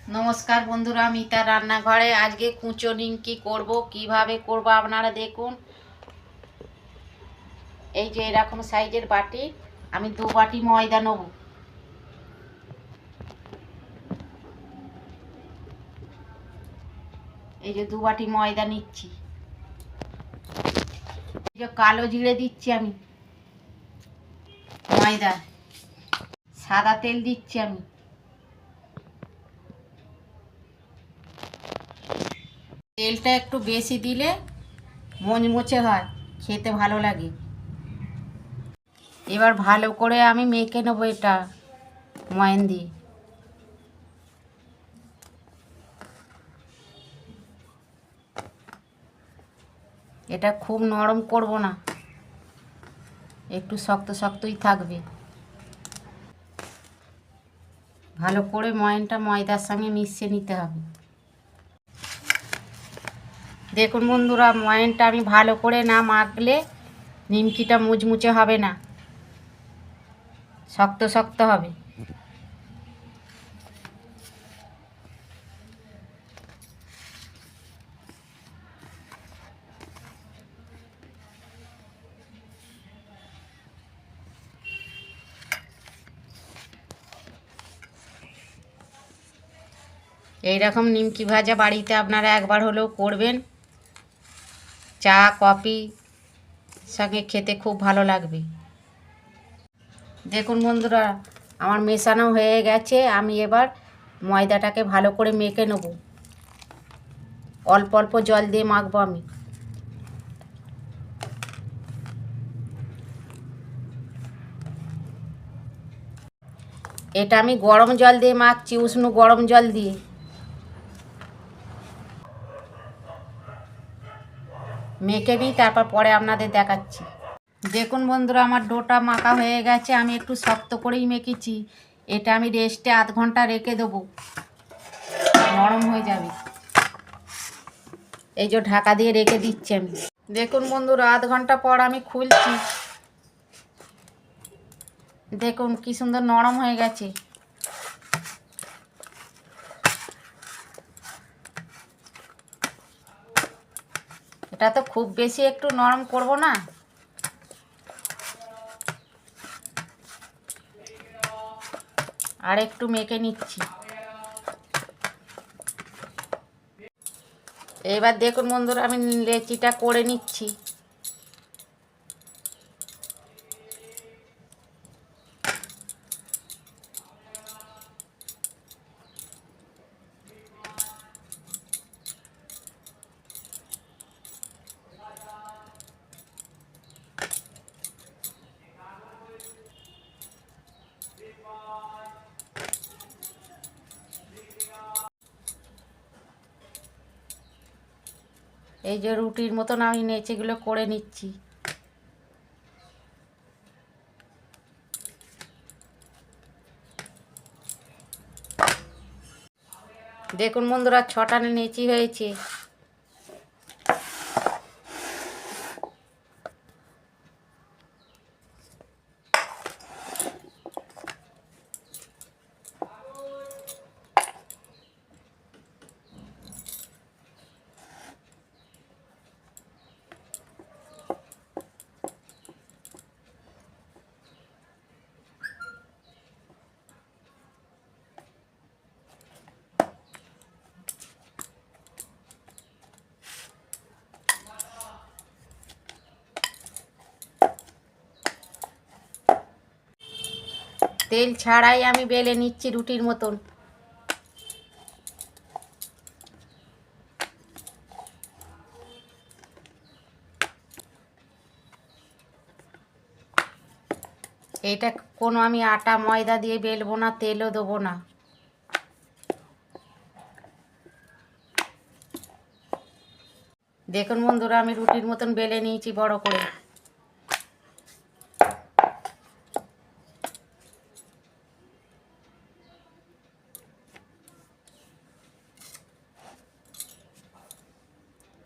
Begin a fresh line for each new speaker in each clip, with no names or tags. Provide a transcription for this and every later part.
নমস্কার বন্ধুরা, মিতার রান্নাঘরে আজকে কুঁচো নিমকি করব। কিভাবে করব আপনারা দেখুন। এই যে এরকম সাইজের বাটি, আমি 2 বাটি ময়দা নেব। এই যে 2 বাটি ময়দা নিচ্ছি। এই যে কালো জিরে দিচ্ছি আমি ময়দা, সাদা তেল দিচ্ছি আমি। তেলটা একটু বেশি দিলে মচমচে হয়, খেতে ভালো লাগে। এবার ভালো করে আমি মেখে নেবো এটা ময়ান দিয়ে। এটা খুব নরম করব না, একটু শক্ত শক্তই থাকবে। ভালো করে ময়ানটা ময়দার সঙ্গে মিশিয়ে নিতে হবে। দেখুন বন্ধুরা, ময়ানটা আমি ভালো করে না মাখলে নিমকিটা মুচমুচে হবে না, শক্ত শক্ত হবে। এই রকম নিমকি ভাজা বাড়িতে আপনারা একবার হলেও করবেন। চা কফি সঙ্গে খেতে খুব ভালো লাগবে। দেখুন বন্ধুরা, আমার মেশানো হয়ে গেছে। আমি এবার ময়দাটাকে ভালো করে মেখে নেব। অল্প অল্প জল দিয়ে মাখবো আমি। এটা আমি গরম জল দিয়ে মাখছি, উষ্ণ গরম জল দিয়ে। মেখে নিই, তারপর পরে আপনাদের দেখাচ্ছি। দেখুন বন্ধুরা, আমার ডোটা মাখা হয়ে গেছে। আমি একটু শক্ত করেই মেখেছি। এটা আমি রেস্টে 0.5 ঘন্টা রেখে দেবো, নরম হয়ে যাবে। এই যে ঢাকা দিয়ে রেখে দিচ্ছি আমি। দেখুন বন্ধুরা, 0.5 ঘন্টা পর আমি খুলছি। দেখুন কি সুন্দর নরম হয়ে গেছে। এটা তো খুব বেশি একটু নরম করব না, আর একটু মেখে নিচ্ছি। এবার দেখুন বন্ধুরা, আমি লেচিটা করে নিচ্ছি। এই যে রুটির মতন আমি নেচেগুলো করে নিচ্ছি। দেখুন বন্ধুরা, 6টা নেচি হয়েছে। তেল ছাড়াই আমি বেলে নিচ্ছি রুটির মতন। এটা কোনো আমি আটা ময়দা দিয়ে বেলবো না, তেলও দেবো না। দেখুন বন্ধুরা, আমি রুটির মতন বেলে নিয়েছি বড় করে।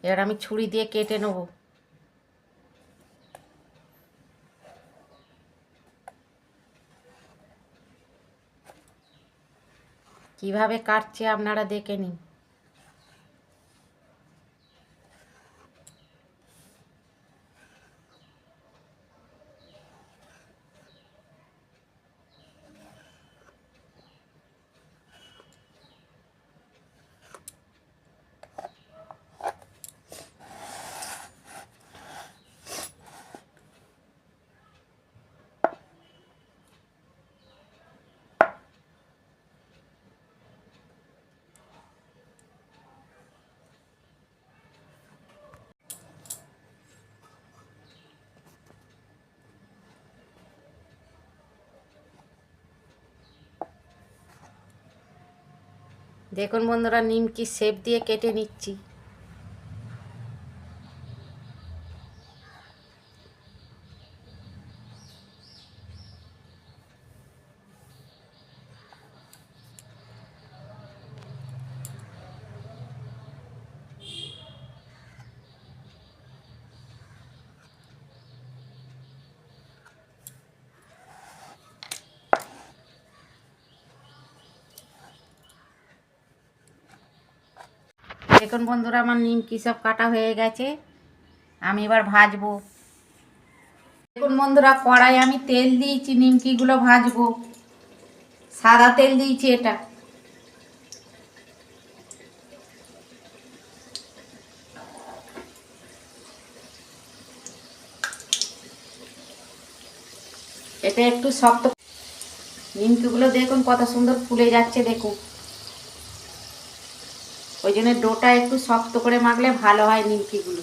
এবার আমি ছুরি দিয়ে কেটে নেব। কিভাবে কাটছে আপনারা দেখে নিন। দেখুন বন্ধুরা, নিমকি শেপ দিয়ে কেটে নিচ্ছি। দেখুন বন্ধুরা, আমার নিমকি সব কাটা হয়ে গেছে, আমি এবার ভাজবো। দেখুন বন্ধুরা, কড়াই আমি তেল দিয়েছি, নিমকিগুলো ভাজবো। সাদা তেল দিয়েছি এটা। এটা একটু শক্ত। নিমকিগুলো দেখুন কত সুন্দর ফুলে যাচ্ছে, দেখুন। ওই জন্য ডোটা একটু শক্ত করে মাখলে ভালো হয় নিমকিগুলো।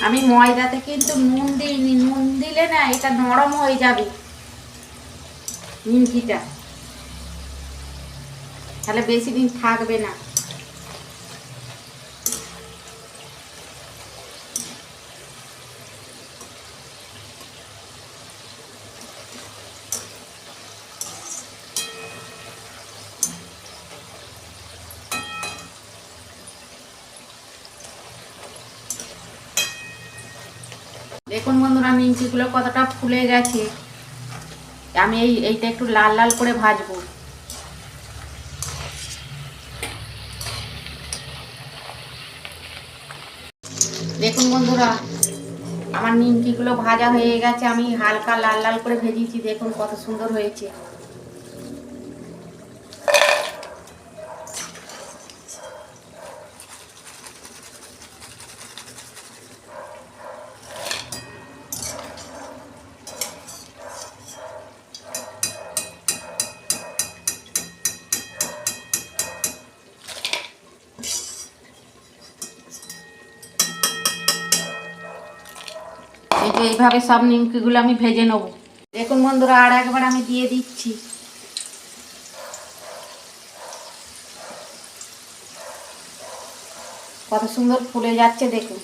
আমি ময়দাতে কিন্তু নুন দিইনি, নুন দিলে না এটা নরম হয়ে যাবে নিমকিটা, তাহলে বেশি দিন থাকবে না। দেখুন বন্ধুরা, নিমকিগুলো কতটা ফুলে গেছে। আমি এইটা একটু লাল লাল করে ভাজবো। দেখুন বন্ধুরা, আমার নিমকিগুলো ভাজা হয়ে গেছে, আমি হালকা লাল লাল করে ভেজেছি। দেখুন কত সুন্দর হয়েছে। এই যে এইভাবে সব নিমকিগুলো আমি ভেজে নেব। দেখুন বন্ধুরা, আর একবার আমি দিয়ে দিচ্ছি। কত সুন্দর ফুলে যাচ্ছে দেখুন।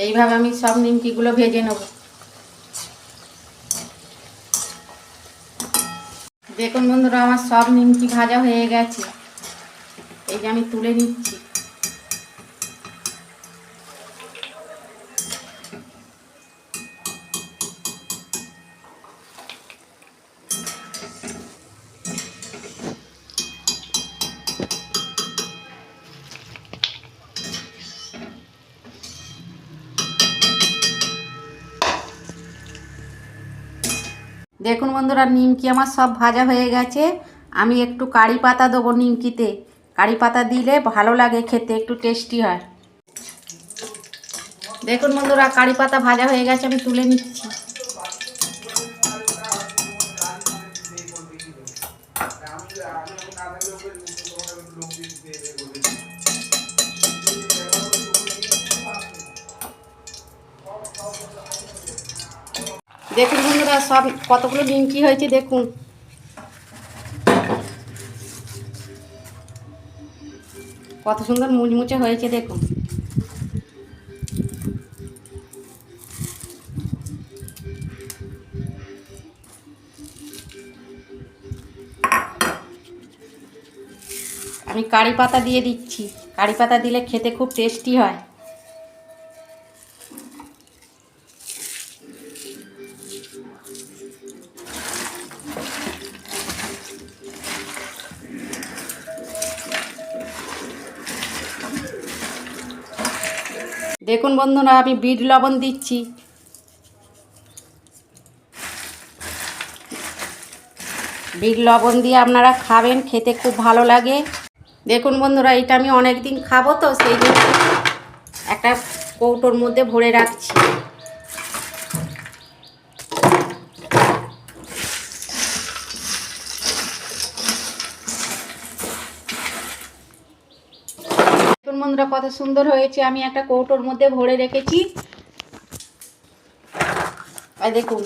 এইভাবে আমি সব নিমকিগুলো ভেজে নেব। দেখুন বন্ধুরা, আমার সব নিমকি ভাজা হয়ে গেছে। এই যে আমি তুলে নিচ্ছি। দেখুন বন্ধুরা, নিমকি আমার সব ভাজা হয়ে গেছে। আমি একটু কারি পাতা দেবো নিমকিতে। কারি পাতা দিলে ভালো লাগে খেতে, একটু টেস্টি হয়। দেখুন বন্ধুরা, কারি পাতা ভাজা হয়ে গেছে, আমি তুলে নিচ্ছি। দেখুন বন্ধুরা, সব কতগুলো নিমকি হয়েছে দেখুন। কত সুন্দর মুচমুচে হয়েছে দেখুন। আমি কারি পাতা দিয়ে দিচ্ছি। কারি পাতা দিলে খেতে খুব টেস্টি হয়। দেখুন বন্ধুরা, আমি বিট লবণ দিচ্ছি। বিট লবণ দিয়ে আপনারা খাবেন, খেতে খুব ভালো লাগে। দেখুন বন্ধুরা, এটা আমি অনেক দিন খাবো তো, সেই জন্য একটা কৌটোর মধ্যে ভরে রাখছি। দেখুন বন্ধুরা, কত সুন্দর হয়েছে। আমি একটা কৌটোর মধ্যে ভরে রেখেছি। আর দেখুন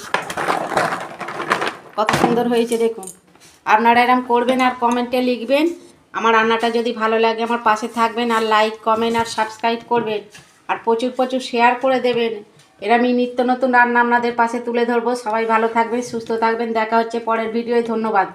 কত সুন্দর হয়েছে দেখুন। আপনারা এরকম করবেন আর কমেন্টে লিখবেন। আমার রান্নাটা যদি ভালো লাগে আমার পাশে থাকবেন, আর লাইক কমেন্ট আর সাবস্ক্রাইব করবেন, আর প্রচুর প্রচুর শেয়ার করে দেবেন। এরকমই নিত্য নতুন রান্না আপনাদের পাশে তুলে ধরবো। সবাই ভালো থাকবেন, সুস্থ থাকবেন। দেখা হচ্ছে পরের ভিডিওয়। ধন্যবাদ।